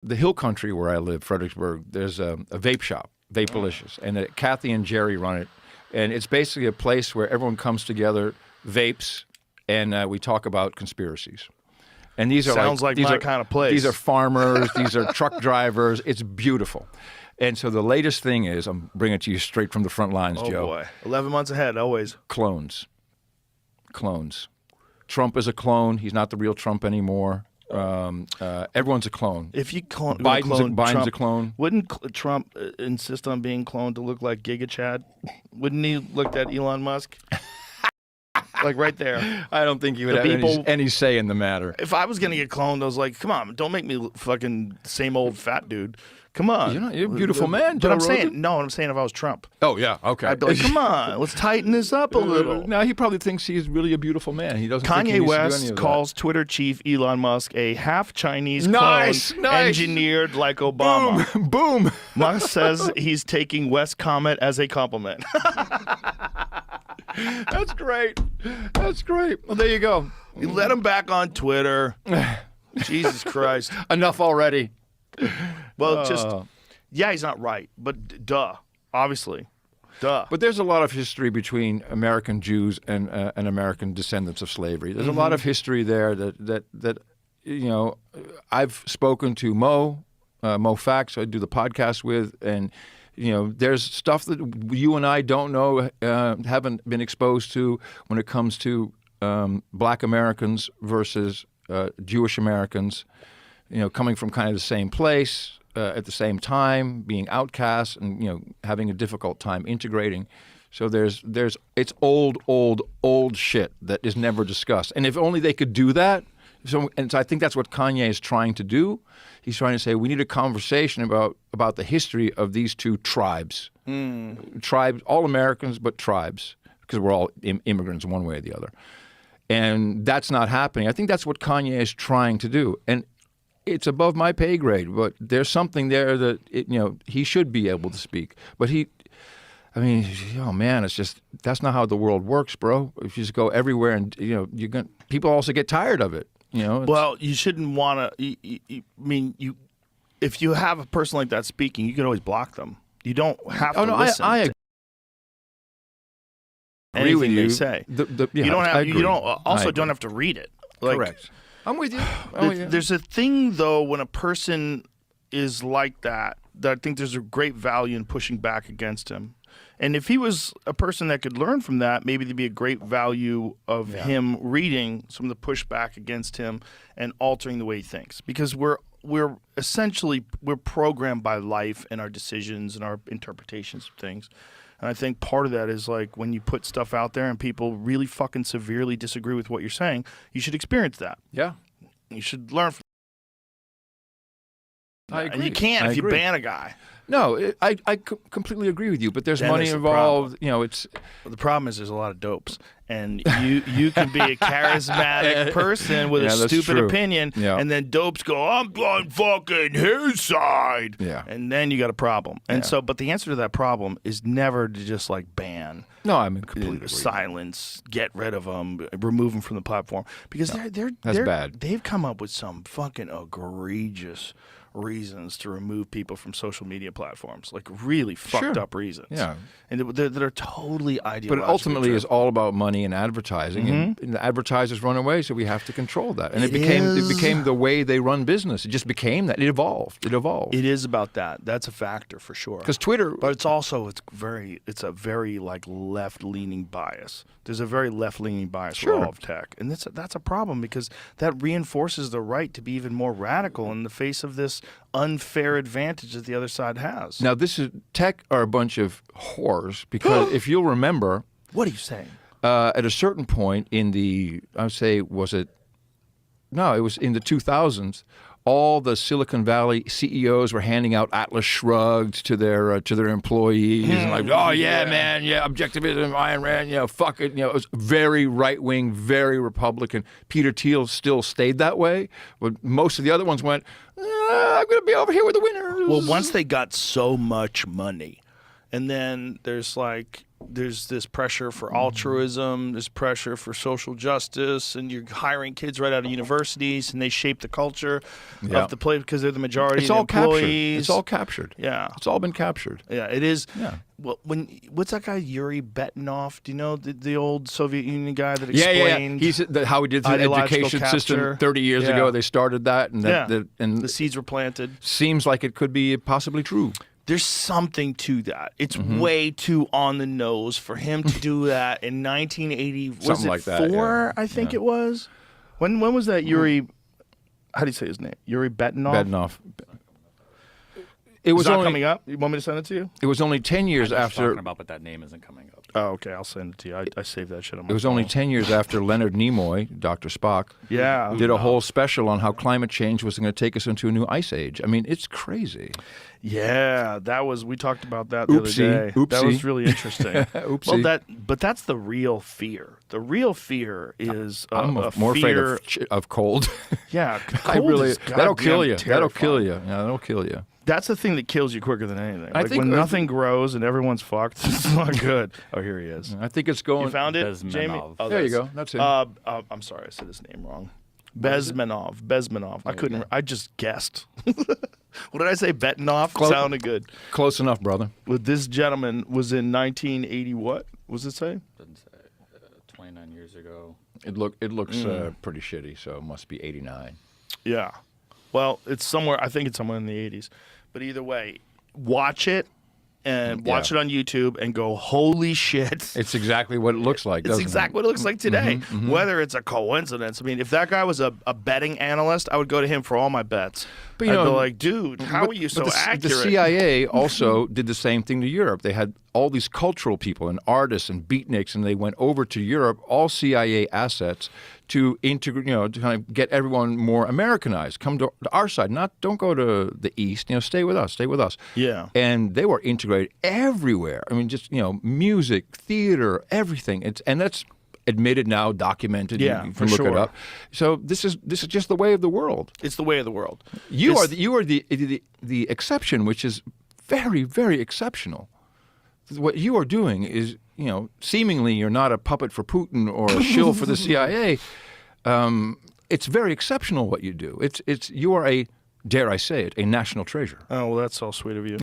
the hill country where I live, Fredericksburg, there's a vape shop, Vapalicious, and Kathy and Jerry run it. And it's basically a place where everyone comes together, vapes, and we talk about conspiracies. And these are sounds like my kind of place. These are farmers. These are truck drivers. It's beautiful. And so the latest thing is, I'm bringing it to you straight from the front lines, Joe. Oh, boy. 11 months ahead, always. Clones. Trump is a clone. He's not the real Trump anymore. Everyone's a clone. If you clone Biden's Trump, a clone. Wouldn't Trump insist on being cloned to look like Giga Chad? Wouldn't he look at Elon Musk? Like right there. I don't think he would have any say in the matter. If I was going to get cloned, I was like, come on, don't make me fucking same old fat dude. Come on. You're a beautiful man, Joe But I'm Rogan. saying if I was Trump. Oh, yeah, okay. I'd be like, come on, let's tighten this up a little. No, he probably thinks he's really a beautiful man. He doesn't think he Kanye needs to do West any of calls Twitter chief Elon Musk a half-Chinese Nice, clone nice. engineered like Obama. Boom. Boom. Musk says he's taking West's comment as a compliment. That's great. That's great. Well, there you go. You let him back on Twitter. Jesus Christ. Enough already. Well, yeah, he's not right, but duh, obviously. Duh. But there's a lot of history between American Jews and American descendants of slavery. There's a lot of history there that you know, I've spoken to Mo Fax, who I do the podcast with, and you know, there's stuff that you and I don't know, haven't been exposed to when it comes to Black Americans versus Jewish Americans, you know, coming from kind of the same place at the same time, being outcasts, and you know, having a difficult time integrating. So it's old shit that is never discussed. And if only they could do that. So I think that's what Kanye is trying to do. He's trying to say we need a conversation about the history of these two tribes. Tribes, all Americans, but tribes, because we're all immigrants one way or the other. And that's not happening. I think that's what Kanye is trying to do. And it's above my pay grade, but there's something there that, you know, he should be able to speak. But I mean, oh man, it's just, that's not how the world works, bro. If you just go everywhere and, you know, people also get tired of it. You know, well, you shouldn't want to. I mean, if you have a person like that speaking, you can always block them. You don't have to listen. I to agree with you. They say. You don't have. agree. You don't have to read it. Like, correct. I'm with you. There's a thing though when a person is like that I think there's a great value in pushing back against him. And if he was a person that could learn from that, maybe there'd be a great value of him reading some of the pushback against him and altering the way he thinks. Because we're essentially programmed by life and our decisions and our interpretations of things. And I think part of that is like when you put stuff out there and people really fucking severely disagree with what you're saying, you should experience that. Yeah. You should learn from I agree. And you can't if you ban a guy. No, I completely agree with you, but there's Then money there's the involved. You know, it's the problem is there's a lot of dopes, and you can be a charismatic person with a stupid opinion, and then dopes go, I'm on fucking his side, and then you got a problem. And so, but the answer to that problem is never to just like ban. No, I mean completely silence, get rid of them, remove them from the platform, because they're bad. They've come up with some fucking egregious reasons to remove people from social media platforms, like really fucked up reasons. Yeah, and that are totally ideological. But ultimately, it's all about money and advertising, and the advertisers run away, so we have to control that. And it became the way they run business. It just became that. It evolved. It is about that. That's a factor for sure. Because Twitter, but it's a very like left-leaning bias. There's a very left-leaning bias with all of tech, and that's a problem because that reinforces the right to be even more radical in the face of this unfair advantage that the other side has. Now, tech are a bunch of whores because if you'll remember, what are you saying? At a certain point in it was in the 2000s. All the Silicon Valley CEOs were handing out Atlas Shrugged to their employees, and like, oh yeah, man, yeah, objectivism, Ayn Rand, fuck it, it was very right wing, very Republican. Peter Thiel still stayed that way, but most of the other ones went, I'm gonna be over here with the winners. Well, once they got so much money, and then there's like there's this pressure for altruism, there's pressure for social justice, and you're hiring kids right out of universities, and they shape the culture of the place because they're the majority It's of the all captured. employees. It's all captured. Yeah. It's all been captured. Yeah, it is. Yeah. Well, what's that guy Yuri Betanov? Do you know the old Soviet Union guy that explained? He's how he did the ideological education capture. system 30 years ago. They started that, and the seeds were planted. Seems like it could be possibly true. There's something to that. It's way too on the nose for him to do that in 1980. Was Something it like that, 4? I think it was. When was that Yuri? How do you say his name? Yuri Betanov. Betanov. It was It's not only coming up. You want me to send it to you? It was only 10 years after. Talking about, but that name isn't coming up. Oh, okay. I'll send it to you. I saved that shit on my It was phone. only 10 years after Leonard Nimoy, Dr. Spock, Yeah. did a whole special on how climate change was going to take us into a new ice age. I mean, it's crazy. Yeah, we talked about that the Oopsie. other day. That Oopsie. was really interesting. Oopsie. Well, but that's the real fear. The real fear is I'm a more afraid fear. of cold. Yeah, I cold really is that'll kill goddamn you. That'll kill terrifying. you. Yeah, that'll kill you. That's the thing that kills you quicker than anything. I Like think when nothing grows and everyone's fucked, it's not good. Oh, here he is. I think it's going. You found it, Bezmenov. Jamie? Oh, There you go. That's it. I'm sorry, I said his name wrong. Bezmenov. I couldn't. I just guessed. What did I say? Betanov? Sounded good. Close enough, brother. Well, this gentleman was in 1980. What was it say? Doesn't say. 29 years ago. It looks pretty shitty, so it must be 89. Yeah. Well, it's somewhere. I think it's somewhere in the 80s. But either way, watch it and watch it on YouTube and go, holy shit. It's exactly what it looks like. It's doesn't exactly what it looks like today. Whether it's a coincidence. I mean, if that guy was a betting analyst, I would go to him for all my bets. But, you I'd know, be like, dude, how are you so accurate? The CIA also did the same thing to Europe. They had all these cultural people and artists and beatniks, and they went over to Europe, all CIA assets, to integrate, to kind of get everyone more Americanized. Come to our side, don't go to the East. Stay with us. Stay with us. Yeah. And they were integrated everywhere. I mean, just music, theater, everything. And that's admitted now, documented. Yeah, you for can look it sure. up. So this is just the way of the world. It's the way of the world. You are the exception, which is very, very exceptional. What you are doing is, seemingly you're not a puppet for Putin or a shill for the CIA. It's very exceptional what you do. You are dare I say it, a national treasure. Oh, well, that's all sweet of you.